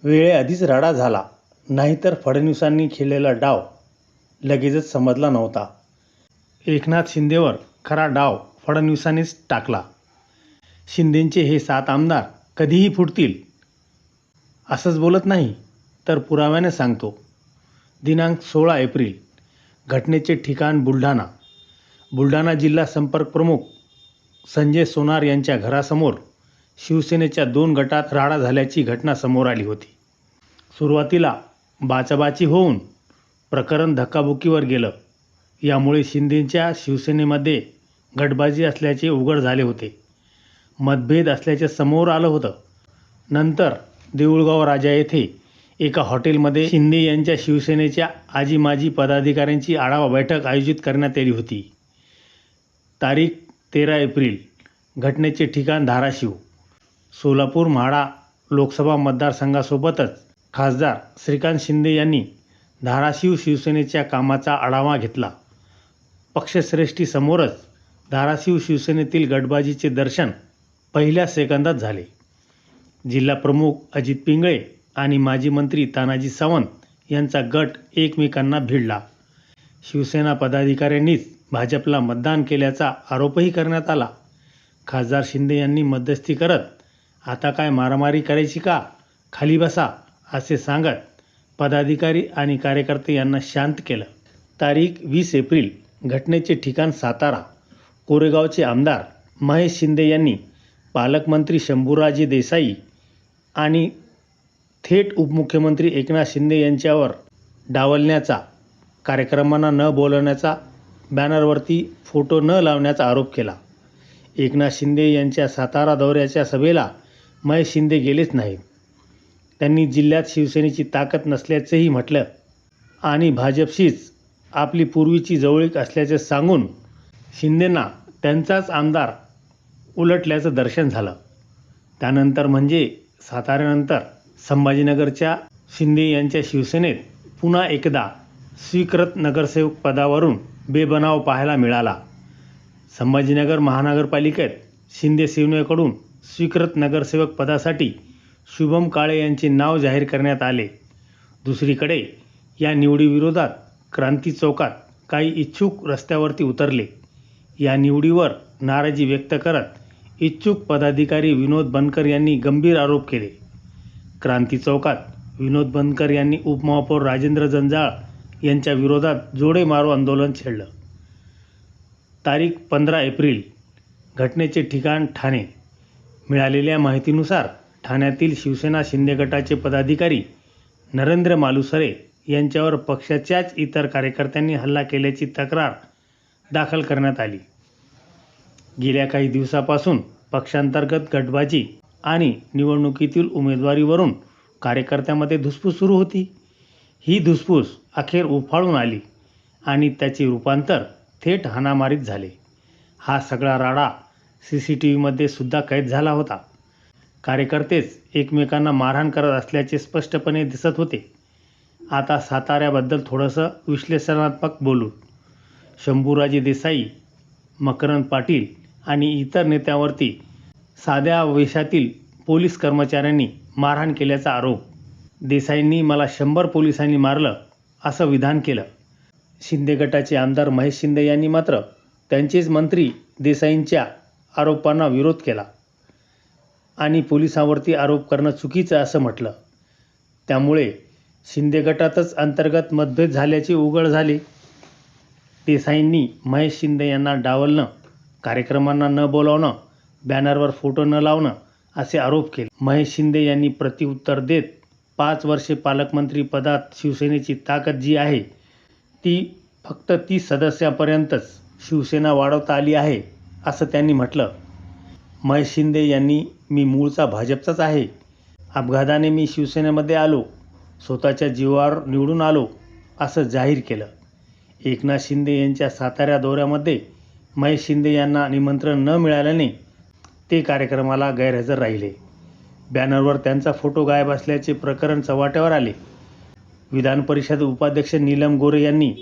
वेळेआधीच राडा झाला, नाहीतर फडणवीसांनी खेळलेला डाव लगेचच समजला नव्हता. एकनाथ शिंदेवर खरा डाव फडणवीसांनीच टाकला. शिंदेंचे हे 7 आमदार कधीही फुटतील असंच बोलत नाही, तर पुराव्याने सांगतो. दिनांक 16 एप्रिल. घटनेचे ठिकाण बुलढाणा. बुलढाणा जिल्हा संपर्क प्रमुख संजय सोनार यांच्या घरासमोर शिवसेनेच्या 2 गटात राडा झाल्याची घटना समोर आली होती. सुरुवातीला बाचाबाची होऊन प्रकरण धक्काबुक्कीवर गेलं. यामुळे शिंदेंच्या शिवसेनेमध्ये गटबाजी असल्याचे उघड झाले होते. मतभेद असल्याचे समोर आलं होतं. नंतर देऊळगाव राजा येथे एका हॉटेलमध्ये शिंदे यांच्या शिवसेनेच्या आजी-माजी पदाधिकाऱ्यांची आढावा बैठक आयोजित करण्यात आली होती. तारीख 13 एप्रिल. घटनेचे ठिकाण धाराशिव. सोलापूर म्हाडा लोकसभा मतदारसंघासोबतच खासदार श्रीकांत शिंदे यांनी धाराशिव शिवसेनेच्या कामाचा आढावा घेतला. पक्षश्रेष्ठीसमोरच धाराशिव शिवसेनेतील गटबाजीचे दर्शन पहिल्या सेकंदात झाले. जिल्हाप्रमुख अजित पिंगळे आणि माजी मंत्री तानाजी सावंत यांचा गट एकमेकांना भिडला. शिवसेना पदाधिकाऱ्यांनीच भाजपला मतदान केल्याचा आरोपही करण्यात आला. खासदार शिंदे यांनी मध्यस्थी करत, आता काय मारामारी करायची का, खाली बसा असे सांगत पदाधिकारी आणि कार्यकर्ते यांना शांत केलं. तारीख 20 एप्रिल. घटनेचे ठिकाण सातारा. कोरेगावचे आमदार महेश शिंदे यांनी पालकमंत्री शंभूराजे देसाई आणि थेट उपमुख्यमंत्री एकनाथ शिंदे यांच्यावर डावलण्याचा, कार्यक्रमांना न बोलवण्याचा, बॅनरवरती फोटो न लावण्याचा आरोप केला. एकनाथ शिंदे यांच्या सातारा दौऱ्याच्या सभेला महेश शिंदे गेलेच नाहीत. त्यांनी जिल्ह्यात शिवसेनेची ताकद नसल्याचेही म्हटलं आणि भाजपशीच आपली पूर्वीची जवळीक असल्याचे सांगून शिंदेंना त्यांचाच आमदार उलटल्याचं दर्शन झालं. त्यानंतर म्हणजे साताऱ्यानंतर संभाजीनगरच्या शिंदे यांच्या शिवसेनेत पुन्हा एकदा स्वीकृत नगरसेवक पदावरून बेबनाव पाहायला मिळाला. संभाजीनगर महानगरपालिकेत शिंदे सेनेकडून स्वीकृत नगरसेवक पदासाठी शुभम काळे यांचे नाव जाहीर करण्यात आले. दुसरीकडे या निवडीविरोधात क्रांती चौकात काही इच्छुक रस्त्यावरती उतरले. या निवडीवर नाराजी व्यक्त करत इच्छुक पदाधिकारी विनोद बनकर यांनी गंभीर आरोप केले. क्रांती चौकात विनोद बनकर यांनी उपमहापौर राजेंद्र जंजाळ यांच्या विरोधात जोडे मारो आंदोलन छेडलं. तारीख 15 एप्रिल. घटनेचे ठिकाण ठाणे. मिळालेल्या माहितीनुसार ठाण्यातील शिवसेना शिंदे गटाचे पदाधिकारी नरेंद्र मालुसरे यांच्यावर पक्षाच्याच इतर कार्यकर्त्यांनी हल्ला केल्याची तक्रार दाखल करण्यात आली. गेल्या काही दिवसापासून पक्षांतर्गत गटबाजी आणि निवडणुकीतील उमेदवारीवरून कार्यकर्त्यांमध्ये धुसफूस सुरू होती. ही धुसफूस अखेर उफाळून आली आणि त्याचे रूपांतर थेट हाणामारीत झाले. हा सगळा राडा CCTVमध्ये सुद्धा कैद झाला होता. कार्यकर्तेच एकमेकांना मारहाण करत असल्याचे स्पष्टपणे दिसत होते. आता साताऱ्याबद्दल थोडंसं विश्लेषणात्मक बोलू. शंभूराजे देसाई, मकरंद पाटील आणि इतर नेत्यांवरती साध्या वेशातील पोलीस कर्मचाऱ्यांनी मारहाण केल्याचा आरोप. देसाईंनी मला 100 पोलिसांनी मारलं असं विधान केलं. शिंदे गटाचे आमदार महेश शिंदे यांनी मात्र त्यांचेच मंत्री देसाईंच्या आरोपांना विरोध केला आणि पोलिसांवरती आरोप करणं चुकीचं असं म्हटलं. त्यामुळे शिंदे गटातच अंतर्गत मतभेद झाल्याचे उघड झाले. देसाईंनी महेश शिंदे यांना डावलणं, कार्यक्रमांना न बोलावणं, बॅनरवर फोटो न लावणं असे आरोप केले. महेश शिंदे यांनी प्रत्युत्तर देत 5 वर्षे पालकमंत्री पदात शिवसेनेची ताकद जी आहे ती फक्त 30 सदस्यांपर्यंतच शिवसेना वाढवता आली आहे असं त्यांनी म्हटलं. महेश शिंदे यांनी मी मूळचा भाजपचाच आहे. अपघाताने मी शिवसेनेमध्ये आलो. स्वतःच्या जीवावर निवडून आलो असं जाहीर केलं. एकनाथ शिंदे यांच्या सातारा दौऱ्यामध्ये महेश शिंदे यांना निमंत्रण न मिळाल्याने ते कार्यक्रमाला गैरहजर राहिले. बॅनरवर त्यांचा फोटो गायब असल्याचे प्रकरण चव्हाट्यावर आले. विधान परिषद उपाध्यक्ष नीलम गोरे यांनी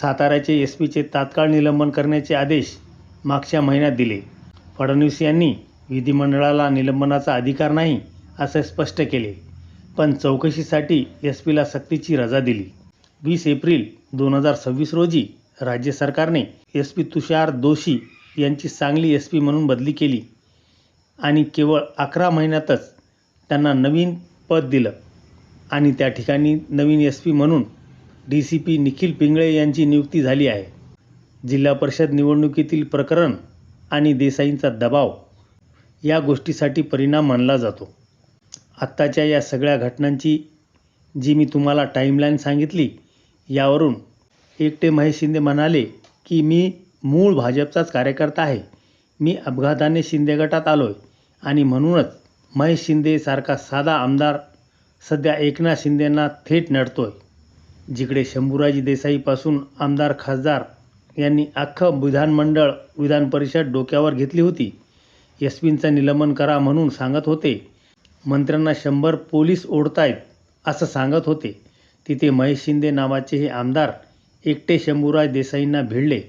साताऱ्याचे SP चे तात्काळ निलंबन करण्याचे आदेश मागच्या महिन्यात दिले. फडणवीस यांनी विधिमंडळाला निलंबनाचा अधिकार नाही असे स्पष्ट केले. पण चौकशीसाठी SP ला सक्तीची रजा दिली. 20 एप्रिल 2026 रोजी राज्य सरकारने SP तुषार दोशी यांची सांगली SP म्हणून बदली केली आणि केवळ 11 महिन्यातच त्यांना नवीन पद दिलं आणि त्या ठिकाणी नवीन SP म्हणून DCP निखिल पिंगळे यांची नियुक्ती झाली आहे. जिल्हा परिषद निवडणुकीतील प्रकरण आणि देसाईंचा दबाव या गोष्टीसाठी परिणाम मानला जातो. आत्ताच्या या सगळ्या घटनांची जी मी तुम्हाला टाईमलाईन सांगितली यावरून एकटे महेश शिंदे म्हणाले की मी मूळ भाजपचाच कार्यकर्ता आहे. मी अपघाताने शिंदे गटात आलोय आणि म्हणूनच महेश शिंदे सारखा साधा आमदार सध्या एकनाथ शिंदेंना थेट नडतोय. जिकडे शंभूराज देसाईपासून आमदार खासदार यांनी अख्खं विधानमंडळ विधान परिषद डोक्यावर घेतली होती. SPंचं निलंबन करा म्हणून सांगत होते. मंत्र्यांना 100 पोलीस ओढतायत असं सांगत होते. तिथे महेश शिंदे नावाचे हे आमदार एकटे शंभूराज देसाईंना भिडले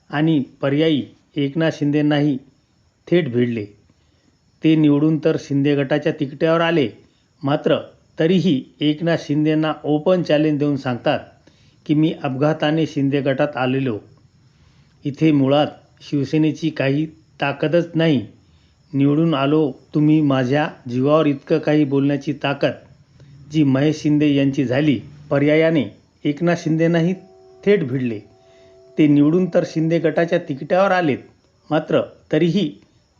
आणि पर्यायी एकनाथ शिंदेंनाही थेट भिडले. ते निवडून तर शिंदे गटाच्या तिकिटावर आले, मात्र तरीही एकनाथ शिंदेंना ओपन चॅलेंज देऊन सांगतात की मी अपघाताने शिंदे गटात आलेलो. इथे मुळात शिवसेनेची काही ताकदच नाही. निवडून आलो तुम्ही माझ्या जीवावर इतकं काही बोलण्याची ताकद जी महेश शिंदे यांची झाली. पर्यायाने एकनाथ शिंदेंनाही थेट भिडले. ते निवडून तर शिंदे गटाच्या तिकिटावर आलेत, मात्र तरीही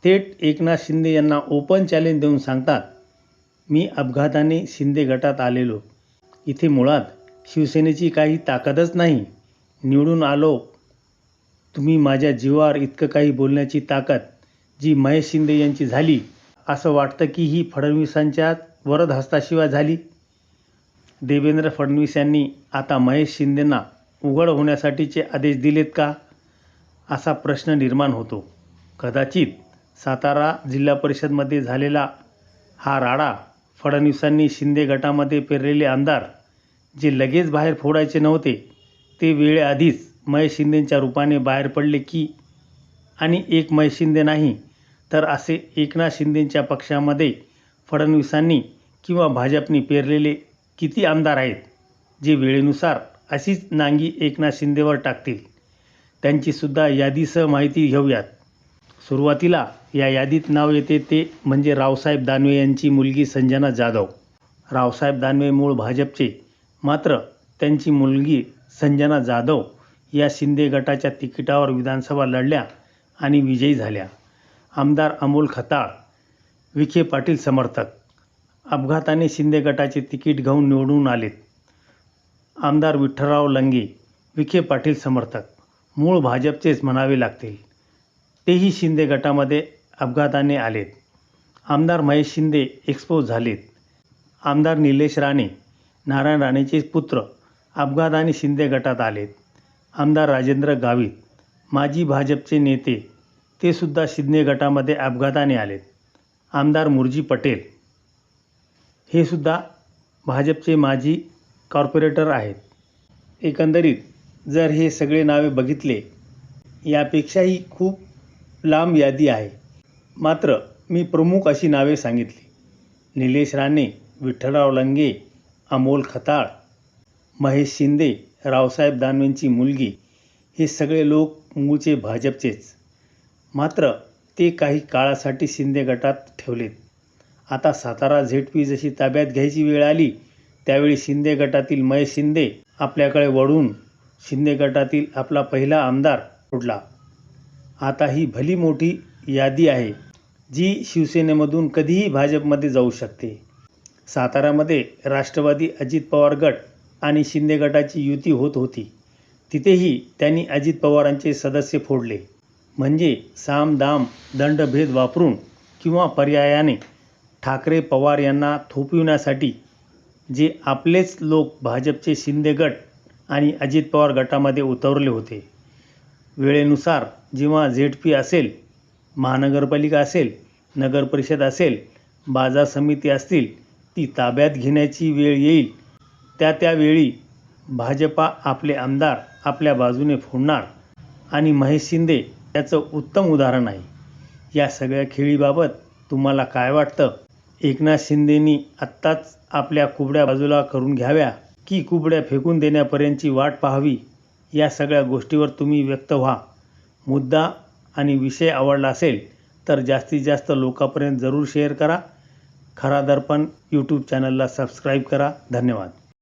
थेट एकनाथ शिंदे यांना ओपन चॅलेंज देऊन सांगतात मी अपघाताने शिंदे गटात आलेलो. इथे मुळात शिवसेनेची काही ताकदच नाही. निवडून आलो तुम्ही माझ्या जीवावर इतकं काही बोलण्याची ताकद जी महेश शिंदे यांची झाली. असं वाटतं की ही फडणवीसांच्या वरदहस्ताशिवाय झाली. देवेंद्र फडणवीस यांनी आता महेश शिंदेंना उघड होण्यासाठीचे आदेश दिलेत का, असा प्रश्न निर्माण होतो. कदाचित सातारा जिल्हा परिषदमध्ये झालेला हा राडा फडणवीसांनी शिंदे गटामध्ये पेरलेले आमदार जे लगेच बाहेर फोडायचे नव्हते ते वेळेआधीच महेश शिंदेंच्या रूपाने बाहेर पडले की, आणि एक महेश शिंदे नाही तर असे एकनाथ शिंदेंच्या पक्षामध्ये फडणवीसांनी किंवा भाजपनी पेरलेले किती आमदार आहेत जे वेळेनुसार अशीच नांगी एकनाथ शिंदेवर टाकतील. त्यांचीसुद्धा यादीसह माहिती घेऊयात. सुरुवातीला या यादीत नाव येते ते म्हणजे रावसाहेब दानवे यांची मुलगी संजना जाधव. रावसाहेब दानवे मूळ भाजपचे, मात्र त्यांची मुलगी संजना जाधव या शिंदे गटाच्या तिकिटावर विधानसभा लढल्या आणि विजयी झाल्या. आमदार अमोल खताळ विखे पाटील समर्थक अपघाताने शिंदे गटाचे तिकीट घेऊन निवडून आलेत. आमदार विठ्ठलराव लंगे विखे पाटील समर्थक मूळ भाजपचेच म्हणावे लागतील. तेही शिंदे गटामध्ये अपघाताने आलेत. आमदार महेश शिंदे एक्सपोज झालेत. आमदार निलेश राणे नारायण राणेचे पुत्र अपघाताने शिंदे गटात आलेत. आमदार राजेंद्र गावित माजी भाजपचे नेते ते सुद्धा शिंदे गटामध्ये अपघाताने आलेत. आमदार मुरजी पटेल हे सुद्धा भाजपचे माजी कॉर्पोरेटर आहेत. एकंदरीत जर हे सगळे नावे बघितले यापेक्षाही खूप लांब यादी आहे, मात्र मी प्रमुख अशी नावे सांगितली. निलेश राणे, विठ्ठलराव लंगे, अमोल खताळ, महेश शिंदे, रावसाहेब दानवेंची मुलगी हे सगळे लोक मूळचे भाजपचेच, मात्र ते काही काळासाठी शिंदे गटात ठेवलेत. आता सातारा ZP जशी ताब्यात घ्यायची वेळ आली त्यावेळी शिंदे गटातील महेश शिंदे आपल्याकडे वळून शिंदे गटातील आपला पहिला आमदार उडला. आता ही भली मोठी यादी आहे जी शिवसेनेमधून कधीही भाजपमध्ये जाऊ शकते. साताऱ्यामध्ये राष्ट्रवादी अजित पवार गट आणि शिंदे गटाची युती होत होती. तिथेही त्यांनी अजित पवारांचे सदस्य फोडले. म्हणजे साम दाम दंडभेद वापरून किंवा पर्यायाने ठाकरे पवार यांना थोपविण्यासाठी जे आपलेच लोक भाजपचे शिंदे गट आणि अजित पवार गटामध्ये उतरले होते. वेळेनुसार जेव्हा ZP असेल, महानगरपालिका असेल, नगरपरिषद असेल, बाजार समिती असतील, ती ताब्यात घेण्याची वेळ येईल त्यावेळी भाजपा आपले आमदार आपल्या बाजूने फोडणार आणि महेश शिंदे याचं उत्तम उदाहरण आहे. या सगळ्या खेळीबाबत तुम्हाला काय वाटतं एकनाथ शिंदेंनी आत्ताच आपल्या कुबड्या बाजूला करून घ्याव्या की कुबड्या फेकून देण्यापर्यंतची वाट पाहावी, या सगळ्या गोष्टीवर तुम्ही व्यक्त व्हा. मुद्दा आणि विषय आवडला असेल तर जास्तीत जास्त लोकांपर्यंत जरूर शेअर करा. खरा दर्पण यूट्यूब चॅनलला सबस्क्राईब करा. धन्यवाद.